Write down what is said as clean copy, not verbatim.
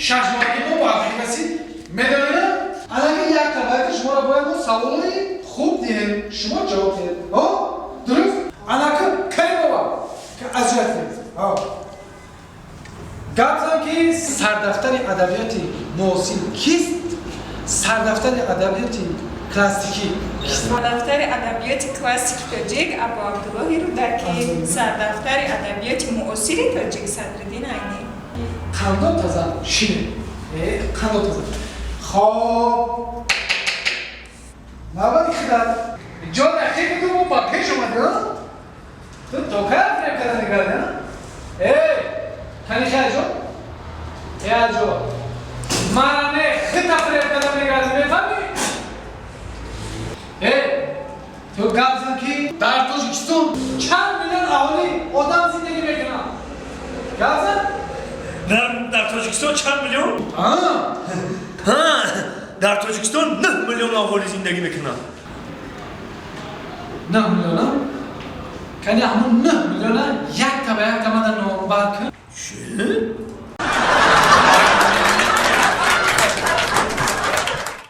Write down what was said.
ششماهی ما با کسی میدونه الان یک طبقه شما را باید سوالای خوب دید شما جواب دید درست؟ الان که بابا که اذیت دید گفتم که سردفتر ادبیات معاصر کیست؟ سردفتر ادبیات کلاسیکی سردفتر ادبیات کلاسیک تاجیک ابو عبدالله رودکی سردفتر ادبیات معاصر تاجیک صدرالدین عینی قندان تازه شینه قندان تازه خواب نباید خیلی جا دقیقی تو با پیش اومدی تو توکه فریب کردن نگرده تنی خیلی جو جو مانه خیلی فریب کردن نگرده میفهمی تو گفتم که در تاجیکستان چند میلیون اهالی آدم زندگی میکنن گفتم در تاجیکستان چند میلیون؟ در تاجیکستان 9 میلیون اهالی زندگی میکنن 9 میلیون کنی همون 9 میلیون یک تا به یک تا من در نوبر کن چه؟